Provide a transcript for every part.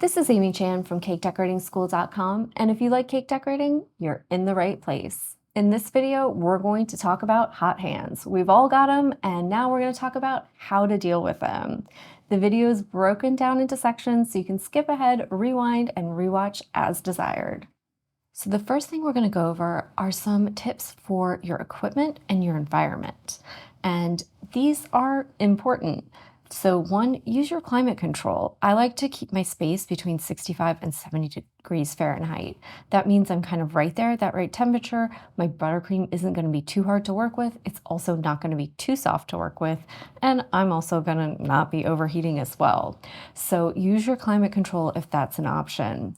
This is Amy Chan from CakeDecoratingSchool.com, and if you like cake decorating, you're in the right place. In this video, we're going to talk about hot hands. We've all got them, and now we're going to talk about how to deal with them. The video is broken down into sections so you can skip ahead, rewind, and rewatch as desired. So the first thing we're going to go over are some tips for your equipment and your environment. And these are important. So one, use your climate control. I like to keep my space between 65 and 70 degrees Fahrenheit. That means I'm kind of right there, that right temperature. My buttercream isn't going to be too hard to work with. It's also not going to be too soft to work with. And I'm also going to not be overheating as well. So use your climate control if that's an option.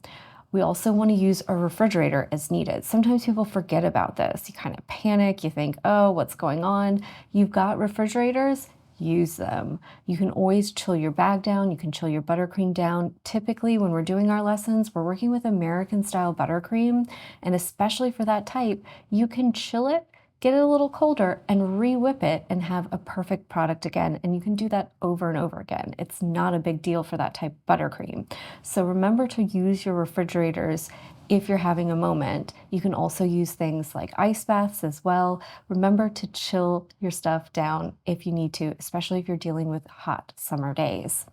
We also want to use a refrigerator as needed. Sometimes people forget about this. You kind of panic, you think, oh, what's going on? You've got refrigerators, use them. You can always chill your bag down, you can chill your buttercream down. Typically, when we're doing our lessons, we're working with American style buttercream, and especially for that type, you can chill it, get it a little colder, and re-whip it and have a perfect product again. And you can do that over and over again. It's not a big deal for that type of buttercream. So remember to use your refrigerators if you're having a moment. You can also use things like ice baths as well. Remember to chill your stuff down if you need to, especially if you're dealing with hot summer days.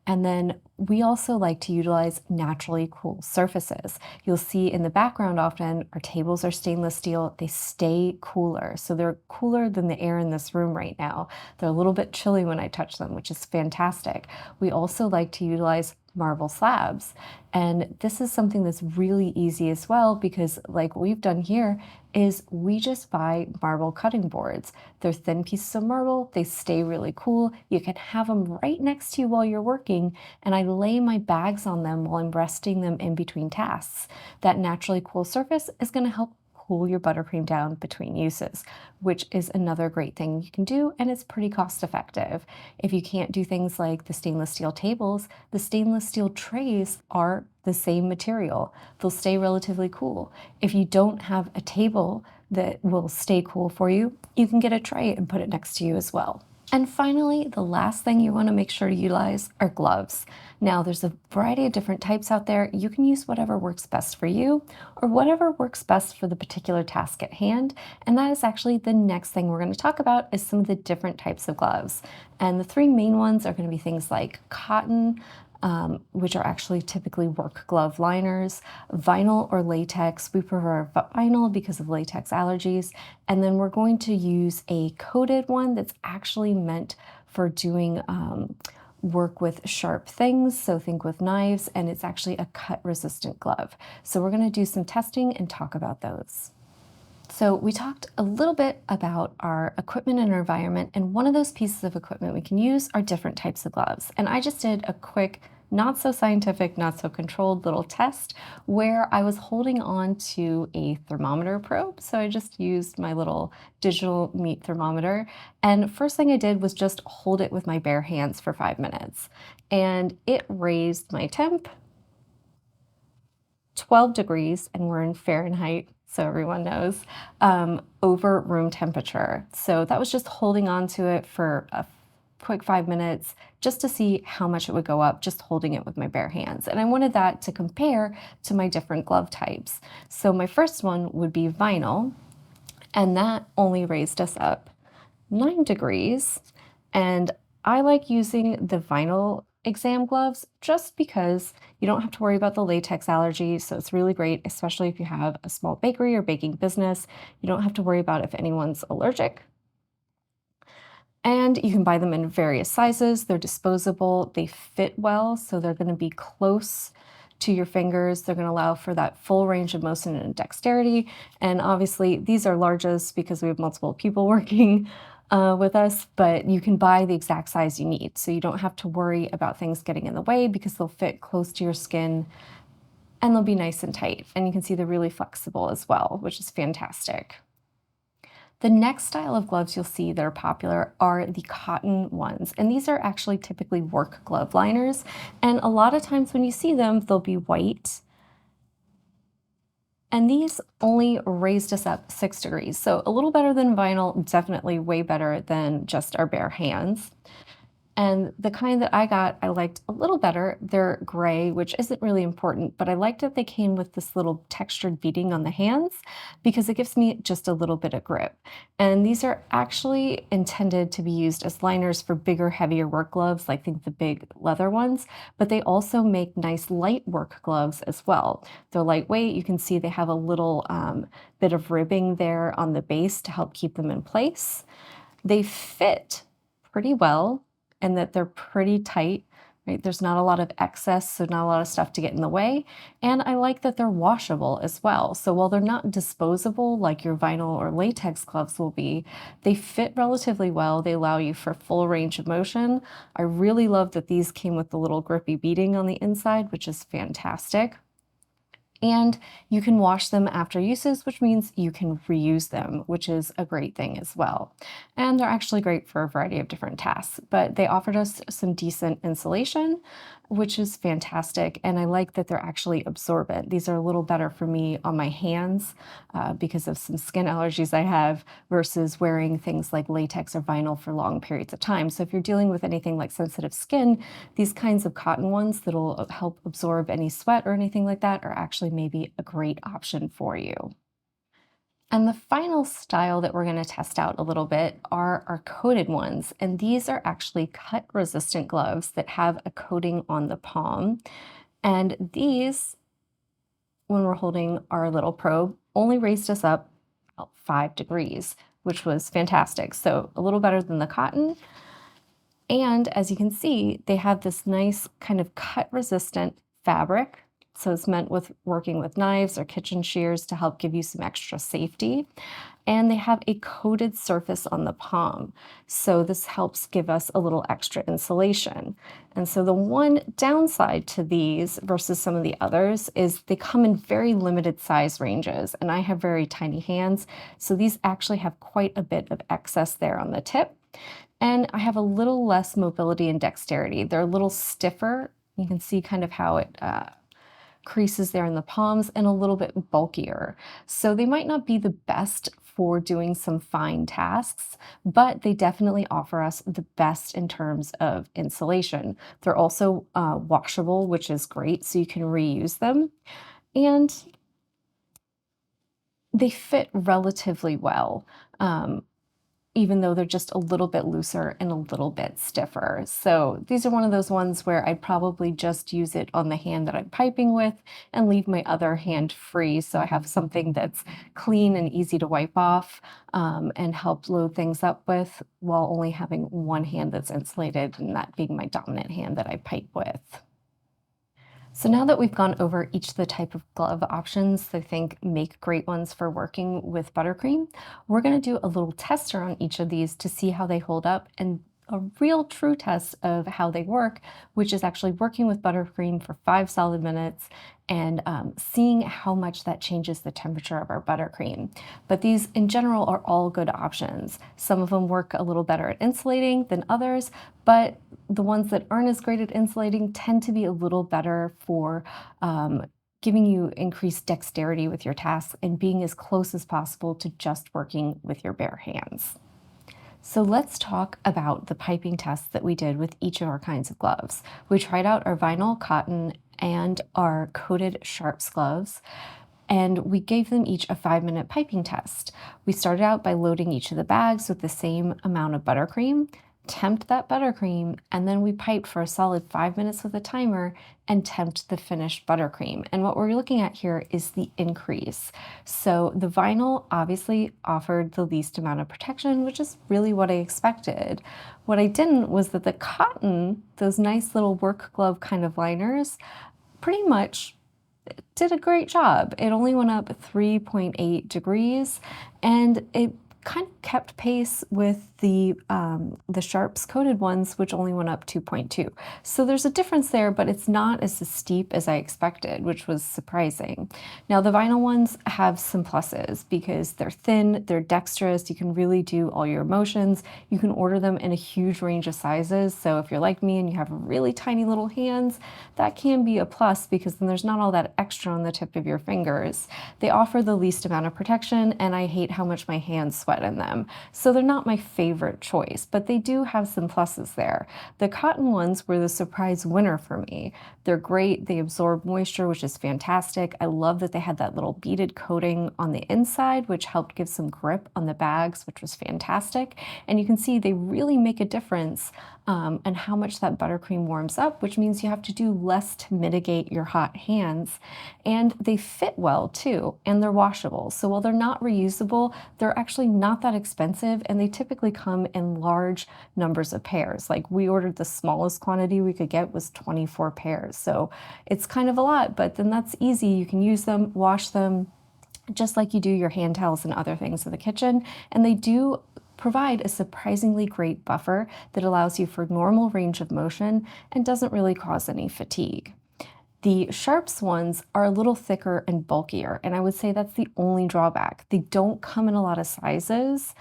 And then we also like to utilize naturally cool surfaces. You'll see in the background often our tables are stainless steel. They stay cooler. So they're cooler than the air in this room right now. They're a little bit chilly when I touch them, which is fantastic. We also like to utilize marble slabs. And this is something that's really easy as well because like we've done here is we just buy marble cutting boards. They're thin pieces of marble. They stay really cool. You can have them right next to you while you're working, and I lay my bags on them while I'm resting them in between tasks. That naturally cool surface is going to help cool your buttercream down between uses, which is another great thing you can do, and it's pretty cost effective. If you can't do things like the stainless steel tables, the stainless steel trays are the same material. They'll stay relatively cool. If you don't have a table that will stay cool for you, you can get a tray and put it next to you as well. And finally, the last thing you want to make sure to utilize are gloves. Now, there's a variety of different types out there. You can use whatever works best for you or whatever works best for the particular task at hand. And that is actually the next thing we're going to talk about is some of the different types of gloves. And the three main ones are going to be things like cotton, which are actually typically work glove liners, vinyl or latex. We prefer vinyl because of latex allergies. And then we're going to use a coated one that's actually meant for doing work with sharp things. So think with knives, and it's actually a cut resistant glove. So we're going to do some testing and talk about those. So we talked a little bit about our equipment and our environment, and one of those pieces of equipment we can use are different types of gloves. And I just did a quick, not so scientific, not so controlled little test where I was holding on to a thermometer probe. So I just used my little digital meat thermometer. And first thing I did was just hold it with my bare hands for 5 minutes. And it raised my temp 12 degrees, and we're in Fahrenheit, so everyone knows, over room temperature. So that was just holding on to it for a quick 5 minutes just to see how much it would go up, just holding it with my bare hands. And I wanted that to compare to my different glove types. So my first one would be vinyl, and that only raised us up 9 degrees. And I like using the vinyl exam gloves just because you don't have to worry about the latex allergy. So it's really great, especially if you have a small bakery or baking business. You don't have to worry about if anyone's allergic. And you can buy them in various sizes. They're disposable, they fit well, so they're going to be close to your fingers. They're going to allow for that full range of motion and dexterity. And obviously these are largest because we have multiple people working with us, but you can buy the exact size you need. So you don't have to worry about things getting in the way because they'll fit close to your skin and they'll be nice and tight. And you can see they're really flexible as well, which is fantastic. The next style of gloves you'll see that are popular are the cotton ones. And these are actually typically work glove liners. And a lot of times when you see them, they'll be white. And these only raised us up 6 degrees. So a little better than vinyl, definitely way better than just our bare hands. And the kind that I got, I liked a little better. They're gray, which isn't really important, but I liked that they came with this little textured beading on the hands because it gives me just a little bit of grip. And these are actually intended to be used as liners for bigger, heavier work gloves, like think the big leather ones, but they also make nice light work gloves as well. They're lightweight. You can see they have a little bit of ribbing there on the base to help keep them in place. They fit pretty well and that they're pretty tight, right? There's not a lot of excess, so not a lot of stuff to get in the way. And I like that they're washable as well. So while they're not disposable like your vinyl or latex gloves will be, they fit relatively well. They allow you for full range of motion. I really love that these came with the little grippy beading on the inside, which is fantastic. And you can wash them after uses, which means you can reuse them, which is a great thing as well. And they're actually great for a variety of different tasks, but they offered us some decent insulation, which is fantastic. And I like that they're actually absorbent. These are a little better for me on my hands because of some skin allergies I have versus wearing things like latex or vinyl for long periods of time. So if you're dealing with anything like sensitive skin, these kinds of cotton ones that'll help absorb any sweat or anything like that are actually maybe a great option for you. And the final style that we're going to test out a little bit are our coated ones. And these are actually cut resistant gloves that have a coating on the palm. And these, when we're holding our little probe, only raised us up about 5 degrees, which was fantastic. So a little better than the cotton. And as you can see, they have this nice kind of cut resistant fabric. So it's meant with working with knives or kitchen shears to help give you some extra safety. And they have a coated surface on the palm. So this helps give us a little extra insulation. And so the one downside to these versus some of the others is they come in very limited size ranges. And I have very tiny hands. So these actually have quite a bit of excess there on the tip. And I have a little less mobility and dexterity. They're a little stiffer. You can see kind of how it creases there in the palms and a little bit bulkier. So they might not be the best for doing some fine tasks, but they definitely offer us the best in terms of insulation. They're also washable, which is great, so you can reuse them. And they fit relatively well. Even though they're just a little bit looser and a little bit stiffer. So these are one of those ones where I'd probably just use it on the hand that I'm piping with and leave my other hand free so I have something that's clean and easy to wipe off and help load things up with while only having one hand that's insulated and that being my dominant hand that I pipe with. So now that we've gone over each of the type of glove options that I think make great ones for working with Buttercream, we're going to do a little tester on each of these to see how they hold up and a real true test of how they work, which is actually working with Buttercream for 5 solid minutes and seeing how much that changes the temperature of our buttercream. But these in general are all good options. Some of them work a little better at insulating than others, but the ones that aren't as great at insulating tend to be a little better for giving you increased dexterity with your tasks and being as close as possible to just working with your bare hands. So let's talk about the piping tests that we did with each of our kinds of gloves. We tried out our vinyl, cotton, and our coated sharps gloves, and we gave them each a 5-minute piping test. We started out by loading each of the bags with the same amount of buttercream, temped that buttercream, and then we piped for a solid 5 minutes with a timer and temped the finished buttercream. And what we're looking at here is the increase. So the vinyl obviously offered the least amount of protection, which is really what I expected. What I didn't was that the cotton, those nice little work glove kind of liners, pretty much did a great job. It only went up 3.8 degrees and it kind of kept pace with the sharps coated ones, which only went up 2.2. So there's a difference there, but it's not as steep as I expected, which was surprising. Now the vinyl ones have some pluses because they're thin, they're dexterous, you can really do all your motions. You can order them in a huge range of sizes. So if you're like me and you have really tiny little hands, that can be a plus because then there's not all that extra on the tip of your fingers. They offer the least amount of protection and I hate how much my hands sweat in them. So they're not my favorite favorite choice, but they do have some pluses there. The cotton ones were the surprise winner for me. They're great. They absorb moisture, which is fantastic. I love that they had that little beaded coating on the inside, which helped give some grip on the bags, which was fantastic. And you can see they really make a difference and how much that buttercream warms up, which means you have to do less to mitigate your hot hands. And they fit well too, and they're washable. So while they're not reusable, they're actually not that expensive, and they typically come in large numbers of pairs. Like we ordered the smallest quantity we could get was 24 pairs. So it's kind of a lot, but then that's easy. You can use them, wash them, just like you do your hand towels and other things in the kitchen. And they do provide a surprisingly great buffer that allows you for normal range of motion and doesn't really cause any fatigue. The Sharps ones are a little thicker and bulkier, and I would say that's the only drawback. They don't come in a lot of sizes.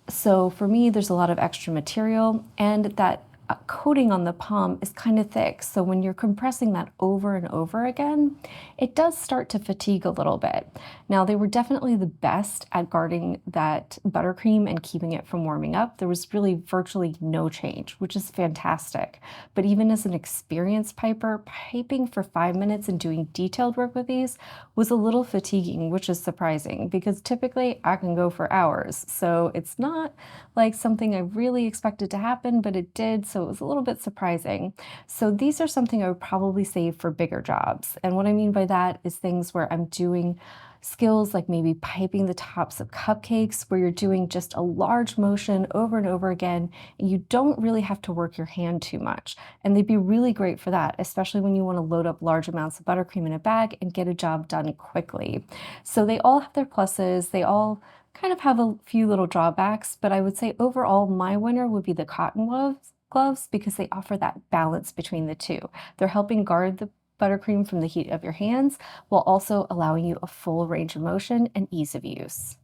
So for me, there's a lot of extra material, and that coating on the palm is kind of thick. So when you're compressing that over and over again, it does start to fatigue a little bit. Now, they were definitely the best at guarding that buttercream and keeping it from warming up. There was really virtually no change, which is fantastic. But even as an experienced piper, piping for 5 minutes and doing detailed work with these was a little fatiguing, which is surprising because typically I can go for hours. So it's not like something I really expected to happen, but it did. So it was a little bit surprising. So these are something I would probably save for bigger jobs. And what I mean by that is things where I'm doing skills like maybe piping the tops of cupcakes, where you're doing just a large motion over and over again, and you don't really have to work your hand too much. And they'd be really great for that, especially when you want to load up large amounts of buttercream in a bag and get a job done quickly. So they all have their pluses. They all kind of have a few little drawbacks, but I would say overall my winner would be the cotton gloves because they offer that balance between the two. They're helping guard the buttercream from the heat of your hands while also allowing you a full range of motion and ease of use.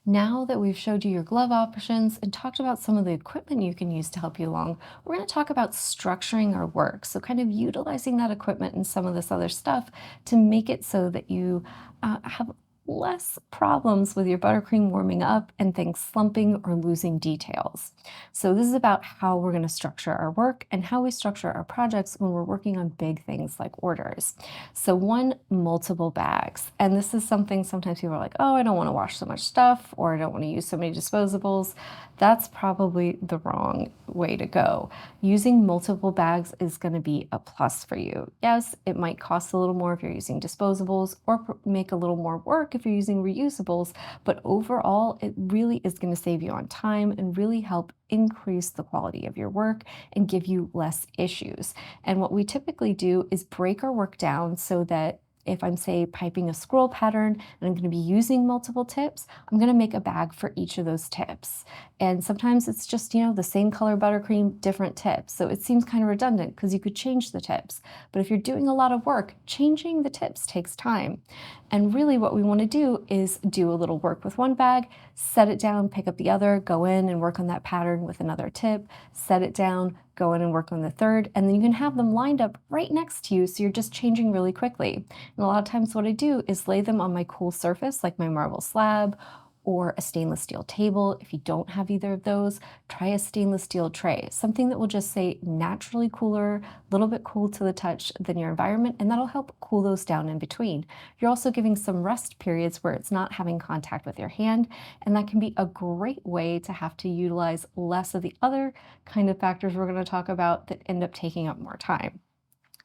Now that we've showed you your glove options and talked about some of the equipment you can use to help you along, we're going to talk about structuring our work. So kind of utilizing that equipment and some of this other stuff to make it so that you have less problems with your buttercream warming up and things slumping or losing details. So this is about how we're going to structure our work and how we structure our projects when we're working on big things like orders. So one, multiple bags. And this is something sometimes people are like, oh, I don't want to wash so much stuff, or I don't want to use so many disposables. That's probably the wrong way to go. Using multiple bags is going to be a plus for you. Yes, it might cost a little more if you're using disposables or make a little more work if you're using reusables, but overall, it really is going to save you on time and really help increase the quality of your work and give you less issues. And what we typically do is break our work down so that if I'm, say, piping a scroll pattern and I'm going to be using multiple tips, I'm going to make a bag for each of those tips. And sometimes it's just, the same color buttercream, different tips. So it seems kind of redundant because you could change the tips. But if you're doing a lot of work, changing the tips takes time. And really what we want to do is do a little work with one bag, set it down, pick up the other, go in and work on that pattern with another tip, set it down, go in and work on the third, and then you can have them lined up right next to you so you're just changing really quickly. And a lot of times what I do is lay them on my cool surface like my marble slab or a stainless steel table. If you don't have either of those, try a stainless steel tray, something that will just say naturally cooler, a little bit cool to the touch than your environment, and that'll help cool those down in between. You're also giving some rest periods where it's not having contact with your hand, and that can be a great way to have to utilize less of the other kind of factors we're going to talk about that end up taking up more time.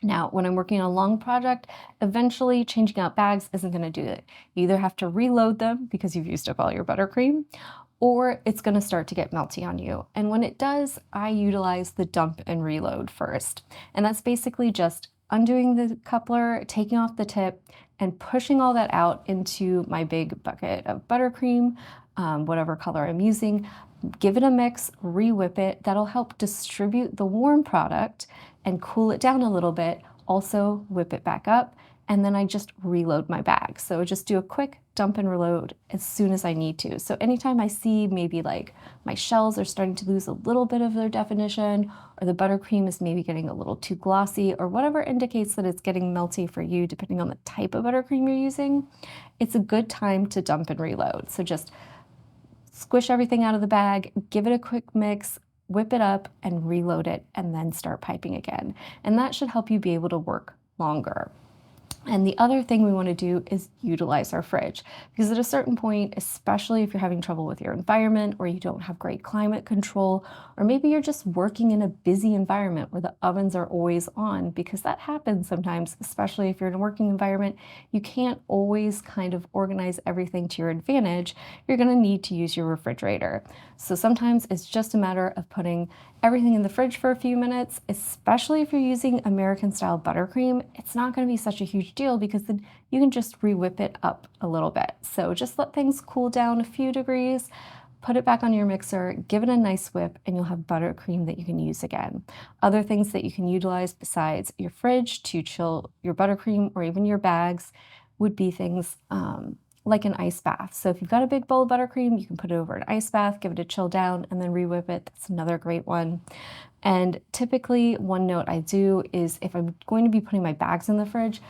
Now, when I'm working on a long project, eventually changing out bags isn't going to do it. You either have to reload them because you've used up all your buttercream, or it's going to start to get melty on you. And when it does, I utilize the dump and reload first. And that's basically just undoing the coupler, taking off the tip, and pushing all that out into my big bucket of buttercream, whatever color I'm using. Give it a mix, re-whip it. That'll help distribute the warm product and cool it down a little bit. Also whip it back up, and then I just reload my bag. So just do a quick dump and reload as soon as I need to. So anytime I see maybe like my shells are starting to lose a little bit of their definition, or the buttercream is maybe getting a little too glossy, or whatever indicates that it's getting melty for you, depending on the type of buttercream you're using, it's a good time to dump and reload. So just Squish everything out of the bag, give it a quick mix, whip it up and reload it, and then start piping again. And that should help you be able to work longer. And the other thing we want to do is utilize our fridge, because at a certain point, especially if you're having trouble with your environment or you don't have great climate control, or maybe you're just working in a busy environment where the ovens are always on, because that happens sometimes, especially if you're in a working environment, you can't always kind of organize everything to your advantage. You're going to need to use your refrigerator. So sometimes it's just a matter of putting everything in the fridge for a few minutes, especially if you're using American style buttercream. It's not going to be such a huge deal because then you can just re-whip it up a little bit. So just let things cool down a few degrees, put it back on your mixer, give it a nice whip, and you'll have buttercream that you can use again. Other things that you can utilize besides your fridge to chill your buttercream or even your bags would be things like an ice bath. So if you've got a big bowl of buttercream, you can put it over an ice bath, give it a chill down, and then re-whip it. That's another great one. And typically, one note I do is if I'm going to be putting my bags in the fridge,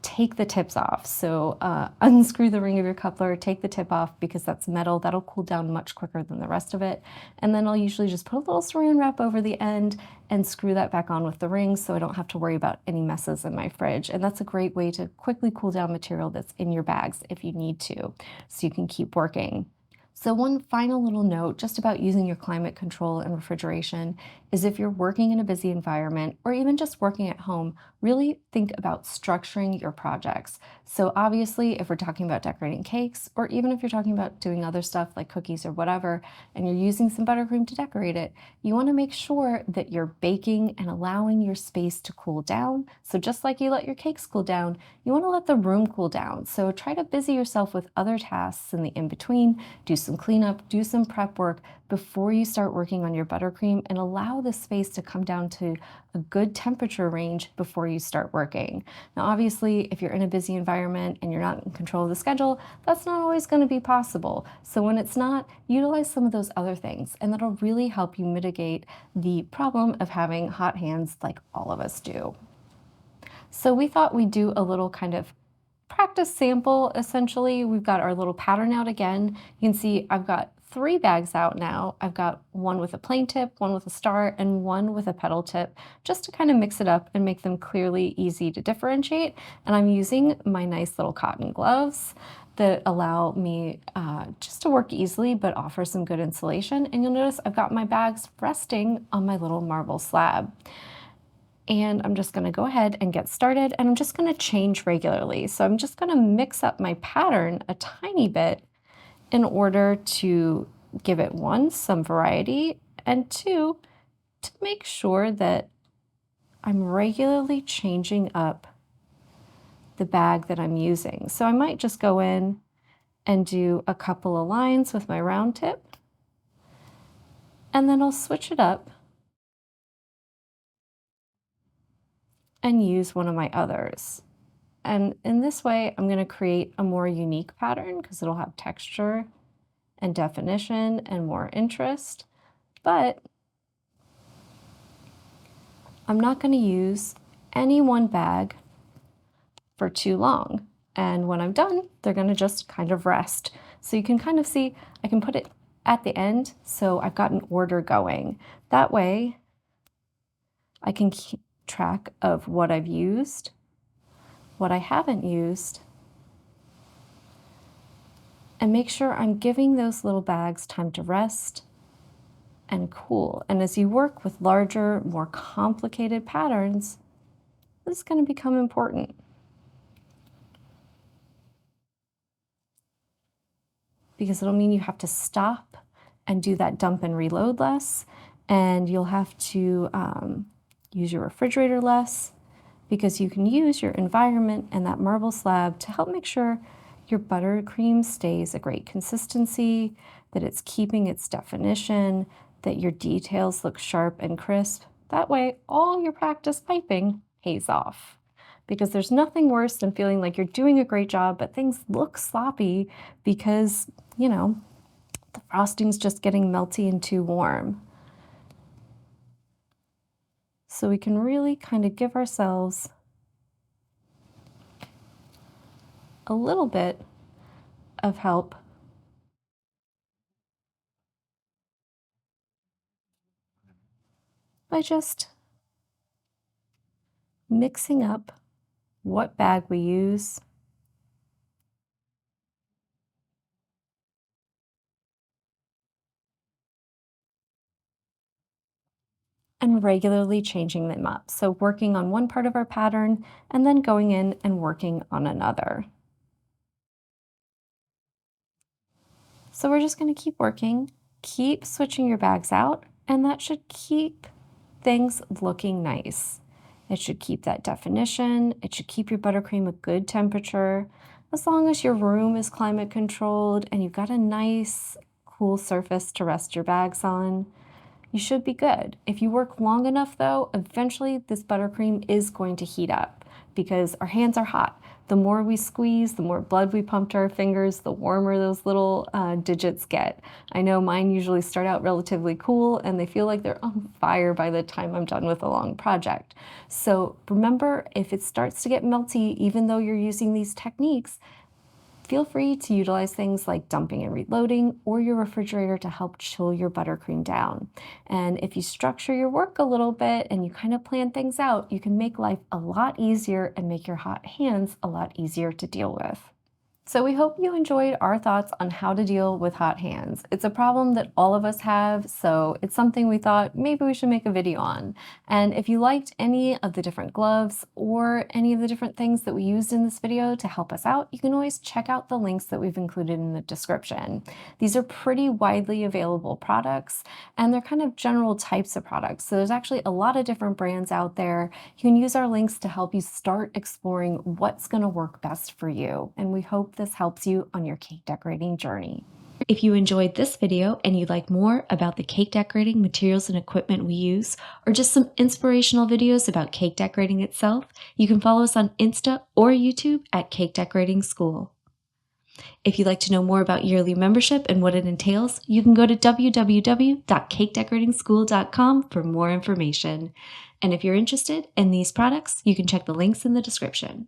take the tips off. So unscrew the ring of your coupler, take the tip off because that's metal. That'll cool down much quicker than the rest of it. And then I'll usually just put a little saran wrap over the end and screw that back on with the ring so I don't have to worry about any messes in my fridge. And that's a great way to quickly cool down material that's in your bags if you need to, so you can keep working. So one final little note just about using your climate control and refrigeration is if you're working in a busy environment or even just working at home, really think about structuring your projects. So obviously, if we're talking about decorating cakes, or even if you're talking about doing other stuff like cookies or whatever, and you're using some buttercream to decorate it, you want to make sure that you're baking and allowing your space to cool down. So just like you let your cakes cool down, you want to let the room cool down. So try to busy yourself with other tasks in the in-between, do some cleanup, do some prep work before you start working on your buttercream, and allow the space to come down to a good temperature range before you start working. Now, obviously, if you're in a busy environment and you're not in control of the schedule, that's not always going to be possible. So when it's not, utilize some of those other things, and that'll really help you mitigate the problem of having hot hands like all of us do. So we thought we'd do a little kind of practice sample. Essentially, we've got our little pattern out again. You can see I've got 3 bags out now. I've got one with a plain tip, one with a star, and one with a petal tip, just to kind of mix it up and make them clearly easy to differentiate. And I'm using my nice little cotton gloves that allow me just to work easily but offer some good insulation. And you'll notice I've got my bags resting on my little marble slab. And I'm just gonna go ahead and get started, and I'm just gonna change regularly. So I'm just gonna mix up my pattern a tiny bit in order to give it, one, some variety, and two, to make sure that I'm regularly changing up the bag that I'm using. So I might just go in and do a couple of lines with my round tip, and then I'll switch it up and use one of my others. And in this way, I'm going to create a more unique pattern because it'll have texture and definition and more interest. But I'm not going to use any one bag for too long. And when I'm done, they're going to just kind of rest. So you can kind of see, I can put it at the end, so I've got an order going. That way, I can keep track of what I've used, what I haven't used, and make sure I'm giving those little bags time to rest and cool. And as you work with larger, more complicated patterns, this is going to become important. Because it'll mean you have to stop and do that dump and reload less, and you'll have to use your refrigerator less, because you can use your environment and that marble slab to help make sure your buttercream stays a great consistency, that it's keeping its definition, that your details look sharp and crisp. That way, all your practice piping pays off. Because there's nothing worse than feeling like you're doing a great job, but things look sloppy because, you know, the frosting's just getting melty and too warm. So we can really kind of give ourselves a little bit of help by just mixing up what bag we use and regularly changing them up. So working on one part of our pattern and then going in and working on another. So we're just going to keep working, keep switching your bags out, and that should keep things looking nice. It should keep that definition. It should keep your buttercream a good temperature. As long as your room is climate controlled and you've got a nice cool surface to rest your bags on, you should be good. If you work long enough though, eventually this buttercream is going to heat up because our hands are hot. The more we squeeze, the more blood we pump to our fingers, the warmer those little digits get. I know mine usually start out relatively cool and they feel like they're on fire by the time I'm done with a long project. So remember, if it starts to get melty, even though you're using these techniques, feel free to utilize things like dumping and reloading or your refrigerator to help chill your buttercream down. And if you structure your work a little bit and you kind of plan things out, you can make life a lot easier and make your hot hands a lot easier to deal with. So we hope you enjoyed our thoughts on how to deal with hot hands. It's a problem that all of us have, so it's something we thought maybe we should make a video on. And if you liked any of the different gloves or any of the different things that we used in this video to help us out, you can always check out the links that we've included in the description. These are pretty widely available products, and they're kind of general types of products. So there's actually a lot of different brands out there. You can use our links to help you start exploring what's going to work best for you. And we hope this helps you on your cake decorating journey. If you enjoyed this video and you'd like more about the cake decorating materials and equipment we use, or just some inspirational videos about cake decorating itself, you can follow us on Insta or YouTube at Cake Decorating School. If you'd like to know more about yearly membership and what it entails, you can go to www.cakedecoratingschool.com for more information. And if you're interested in these products, you can check the links in the description.